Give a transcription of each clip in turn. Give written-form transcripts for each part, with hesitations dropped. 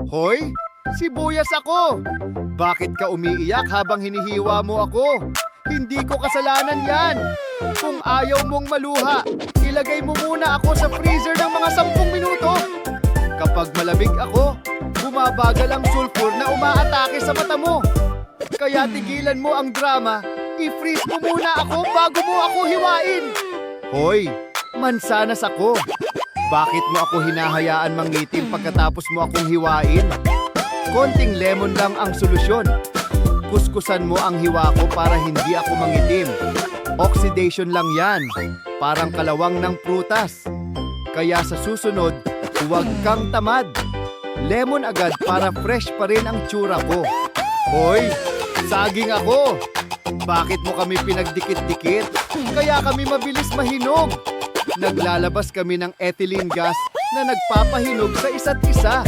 Hoy, sibuyas ako! Bakit ka umiiyak habang hinihiwa mo ako? Hindi ko kasalanan yan! Kung ayaw mong maluha, ilagay mo muna ako sa freezer ng mga 10 minuto. Kapag malamig ako, bumabagal ang sulfur na umaatake sa mata mo. Kaya tigilan mo ang drama, i-freeze mo muna ako bago mo ako hiwain. Hoy, mansanas ako. Bakit mo ako hinahayaan mangitim pagkatapos mo akong hiwain? Konting lemon lang ang solusyon. Kuskusan mo ang hiwa ko para hindi ako mangitim. Oxidation lang yan, parang kalawang ng prutas. Kaya sa susunod, huwag kang tamad. Lemon agad para fresh pa rin ang tsura ko. Hoy, saging ako! Bakit mo kami pinagdikit-dikit? Kaya kami mabilis mahinog. Naglalabas kami ng ethylene gas na nagpapahinog sa isa't isa.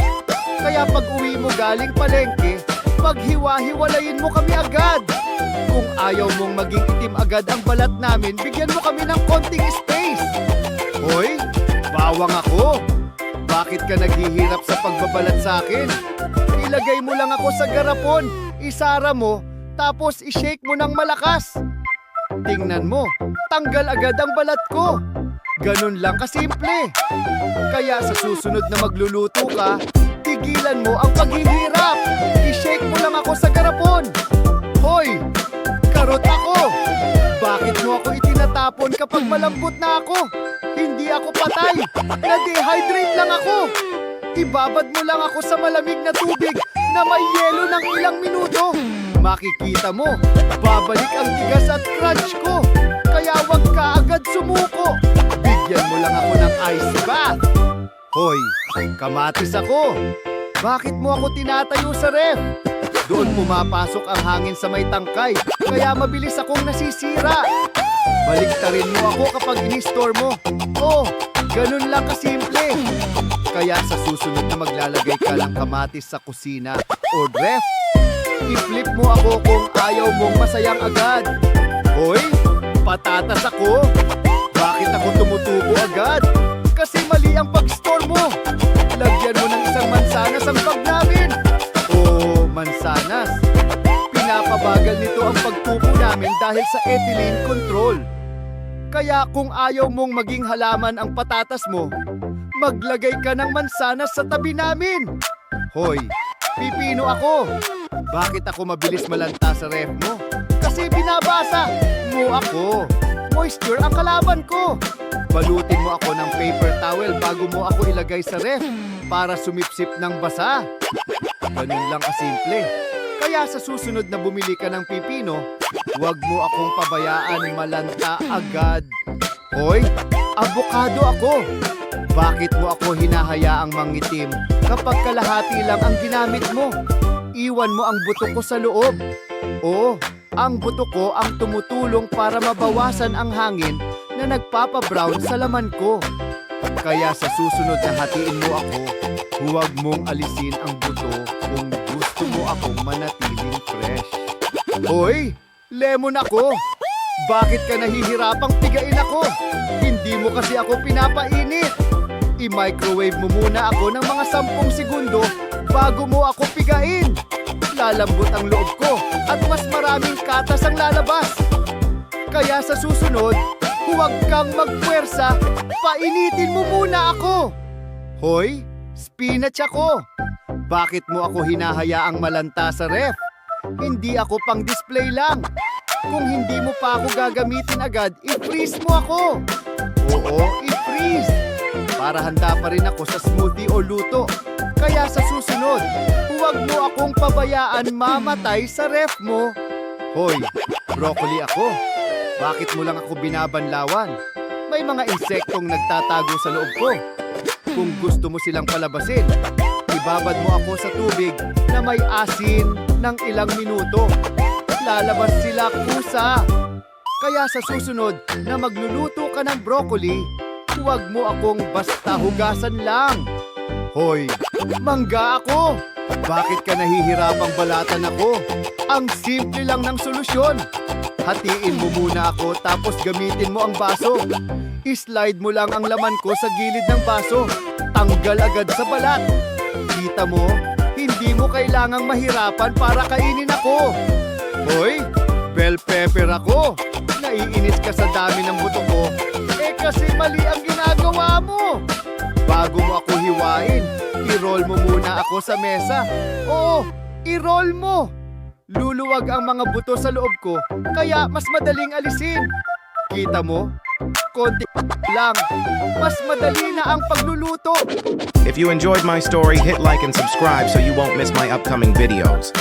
Kaya pag uwi mo galing palengke, paghiwa-hiwalayin mo kami agad. Kung ayaw mong maging itim agad ang balat namin, bigyan mo kami ng konting space. Hoy, bawang ako. Bakit ka naghihirap sa pagbabalat sa akin? Ilagay mo lang ako sa garapon, isara mo, tapos i-shake mo ng malakas. Tingnan mo, tanggal agad ang balat ko. Ganun lang kasimple. Kaya sa susunod na magluluto ka, tigilan mo ang paghihirap. I-shake mo lang ako sa garapon. Hoy, karot ako. Bakit mo ako itinatapon kapag malambot na ako? Hindi ako patay. Na-dehydrate lang ako. Ibabad mo lang ako sa malamig na tubig na may yelo ng ilang minuto. Makikita mo, babalik ang tigas at crunch ko. Kaya wag ka agad sumuko. Bigyan mo lang ako ng ice bath. Hoy, kamatis ako. Bakit mo ako tinatayo sa ref? Doon pumapasok ang hangin sa may tangkay, kaya mabilis akong nasisira. Baliktarin mo ako kapag in-store mo. Oh, ganun lang kasimple. Kaya sa susunod na maglalagay ka ng kamatis sa kusina o ref, i-flip mo ako kung ayaw mong masayang agad. Hoy, patatas ako. Bakit ako tumutubo agad? Kasi mali ang pag-store mo. Lagyan mo ng isang mansanas ang bag namin. Oh, mansanas. Pinapabagal nito ang pagtubo namin dahil sa ethylene control. Kaya kung ayaw mong maging halaman ang patatas mo, maglagay ka ng mansanas sa tabi namin. Hoy, pipino ako. Bakit ako mabilis malanta sa ref mo? Kasi binabasa mo ako. Moisture ang kalaban ko. Balutin mo ako ng paper towel bago mo ako ilagay sa ref para sumipsip ng basa. Ganun lang kasimple. Kaya sa susunod na bumili ka ng pipino, huwag mo akong pabayaan malanta agad. Hoy, abokado ako. Bakit mo ako hinahayaang mangitim kapag kalahati lang ang ginamit mo? Iwan mo ang buto ko sa loob. Oo, ang buto ko ang tumutulong para mabawasan ang hangin na nagpapa-brown sa laman ko. Kaya sa susunod na hatiin mo ako, huwag mong alisin ang buto kung gusto mo akong manatiling fresh. Hoy, lemon ako. Bakit ka nahihirapang pigain ako? Hindi mo kasi ako pinapainit. I-microwave mo muna ako ng mga 10 segundo bago mo ako pigain. Lalambot ang loob ko at mas maraming katas ang lalabas. Kaya sa susunod, huwag kang magpuwersa, painitin mo muna ako. Hoy, spinach ako. Bakit mo ako hinahayaang malanta sa ref? Hindi ako pang display lang. Kung hindi mo pa ako gagamitin agad, i-freeze mo ako. Oo, i-freeze. Para handa pa rin ako sa smoothie o luto. Kaya sa susunod, huwag mo akong pabayaan mamatay sa ref mo. Hoy, broccoli ako. Bakit mo lang ako binabanlawan? May mga insektong nagtatago sa loob ko. Kung gusto mo silang palabasin, ibabad mo ako sa tubig na may asin ng ilang minuto. Lalabas sila kusa. Kaya sa susunod na magluluto ka ng broccoli, huwag mo akong basta hugasan lang. Hoy, mangga ako. Bakit ka nahihirapang balatan ako? Ang simple lang ng solusyon. Hatiin mo muna ako tapos gamitin mo ang baso. I-slide mo lang ang laman ko sa gilid ng baso. Tanggal agad sa balat. Kita mo, Hindi mo kailangang mahirapan para kainin ako. Hoy, bell pepper ako. Naiinis ka sa dami ng buto ko. Eh kasi mali ang ginagawa mo. Bago mo ako hiwain, i-roll mo muna ako sa mesa. Oo, i-roll mo. Luluwag ang mga buto sa loob ko, kaya mas madaling alisin. Kita mo? Konti lang. Mas madali na ang pagluluto. If you enjoyed my story, hit like and subscribe so you won't miss my upcoming videos.